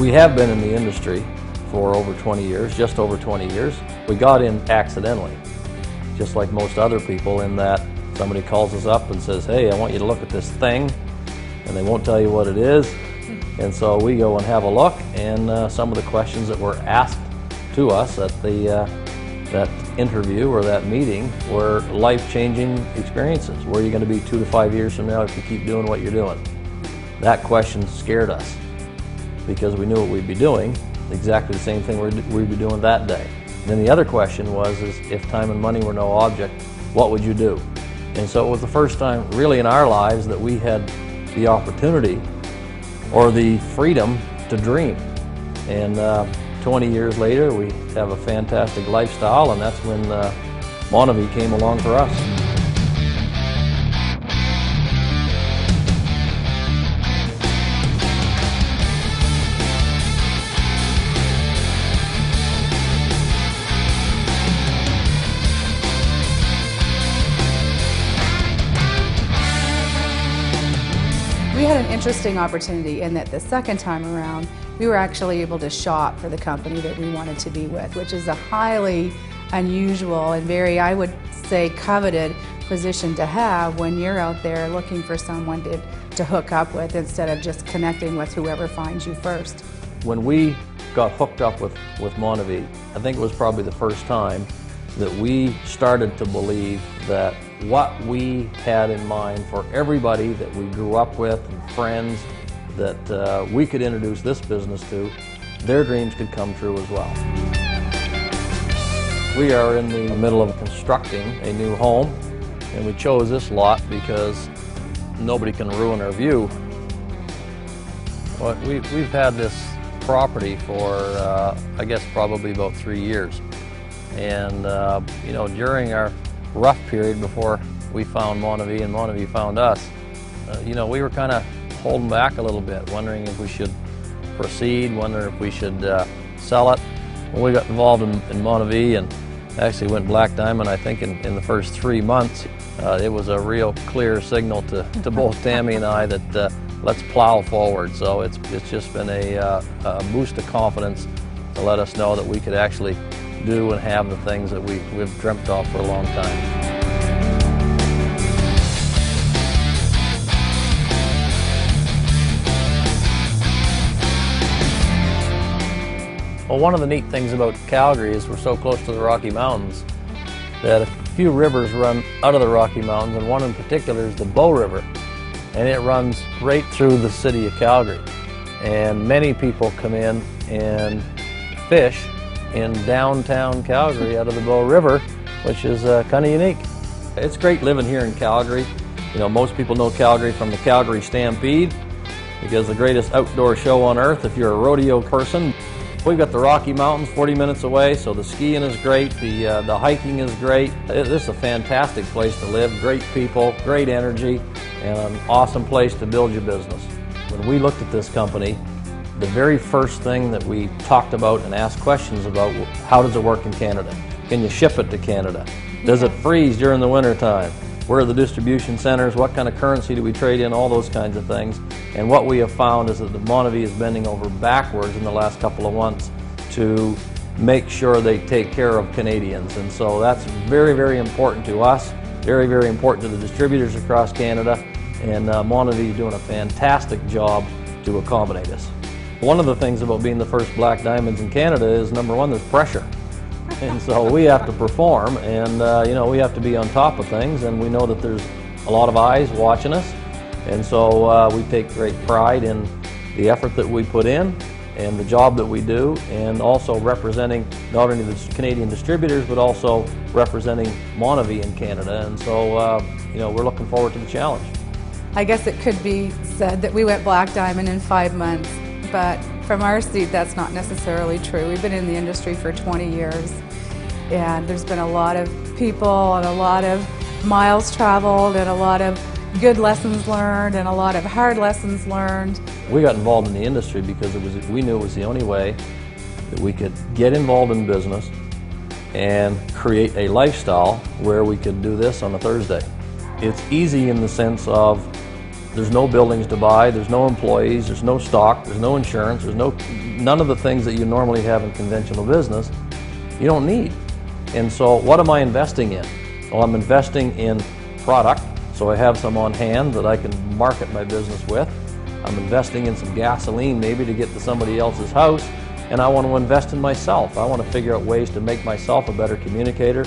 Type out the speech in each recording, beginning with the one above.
We have been in the industry for over 20 years, just over 20 years. We got in accidentally, just like most other people, in that somebody calls us up and says, hey, I want you to look at this thing, and they won't tell you what it is. And so we go and have a look, and some of the questions that were asked to us at that interview or that meeting were life-changing experiences. Where are you going to be 2 to 5 years from now if you keep doing what you're doing? That question scared us, because we knew what we'd be doing, exactly the same thing we'd be doing that day. And then the other question was, if time and money were no object, what would you do? And so it was the first time really in our lives that we had the opportunity or the freedom to dream. And 20 years later, we have a fantastic lifestyle, and that's when MonaVie came along for us. We had an interesting opportunity in that the second time around, we were actually able to shop for the company that we wanted to be with, which is a highly unusual and very, I would say, coveted position to have when you're out there looking for someone to hook up with, instead of just connecting with whoever finds you first. When we got hooked up with MonaVie, I think it was probably the first time that we started to believe that what we had in mind for everybody that we grew up with and friends that we could introduce this business to, their dreams could come true as well. We are in the middle of constructing a new home, and we chose this lot because nobody can ruin our view. Well, we've had this property for I guess probably about 3 years. And you know, during our rough period before we found MonaVie and MonaVie found us, you know, we were kind of holding back a little bit, wondering if we should proceed, wondering if we should sell it. When we got involved in MonaVie and actually went Black Diamond, I think in the first 3 months, it was a real clear signal to both Tammy and I that let's plow forward. So it's just been a boost of confidence to let us know that we could actually do and have the things that we've dreamt of for a long time. Well, one of the neat things about Calgary is we're so close to the Rocky Mountains that a few rivers run out of the Rocky Mountains, and one in particular is the Bow River, and it runs right through the city of Calgary. And many people come in and fish in downtown Calgary out of the Bow River, which is kind of unique. It's great living here in Calgary. You know, most people know Calgary from the Calgary Stampede, because the greatest outdoor show on earth if you're a rodeo person. We've got the Rocky Mountains 40 minutes away, so the skiing is great, the hiking is great. This is a fantastic place to live, great people, great energy, and an awesome place to build your business. When we looked at this company, the very first thing that we talked about and asked questions about, how does it work in Canada? Can you ship it to Canada? Does it freeze during the winter time? Where are the distribution centers? What kind of currency do we trade in? All those kinds of things. And what we have found is that the MonaVie is bending over backwards in the last couple of months to make sure they take care of Canadians. And so that's very, very important to us, very, very important to the distributors across Canada. And MonaVie is doing a fantastic job to accommodate us. One of the things about being the first Black Diamonds in Canada is, number one, there's pressure. And so we have to perform, and you know, we have to be on top of things, and we know that there's a lot of eyes watching us. And so we take great pride in the effort that we put in and the job that we do, and also representing not only the Canadian distributors but also representing MonaVie in Canada. And so you know, we're looking forward to the challenge. I guess it could be said that we went Black Diamond in 5 months, but from our seat, that's not necessarily true. We've been in the industry for 20 years, and there's been a lot of people and a lot of miles traveled and a lot of good lessons learned and a lot of hard lessons learned. We got involved in the industry because we knew it was the only way that we could get involved in business and create a lifestyle where we could do this on a Thursday. It's easy in the sense of There's no buildings to buy, there's no employees, there's no stock, there's no insurance, there's none of the things that you normally have in conventional business you don't need. And so what am I investing in? Well, I'm investing in product, so I have some on hand that I can market my business with. I'm investing in some gasoline maybe to get to somebody else's house, and I want to invest in myself. I want to figure out ways to make myself a better communicator,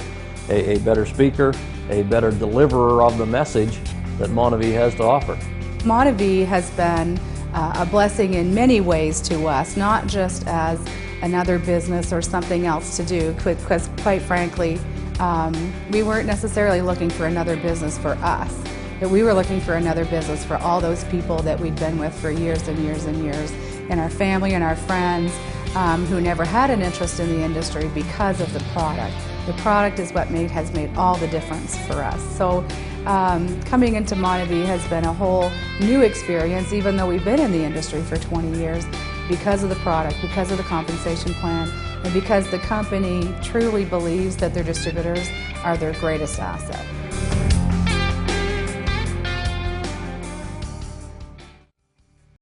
a better speaker, a better deliverer of the message that MonaVie has to offer. MonaVie has been a blessing in many ways to us, not just as another business or something else to do, because quite frankly, we weren't necessarily looking for another business for us, but we were looking for another business for all those people that we'd been with for years and years and years, and our family and our friends who never had an interest in the industry because of the product. The product is what has made all the difference for us. So coming into MonaVie has been a whole new experience, even though we've been in the industry for 20 years, because of the product, because of the compensation plan, and because the company truly believes that their distributors are their greatest asset.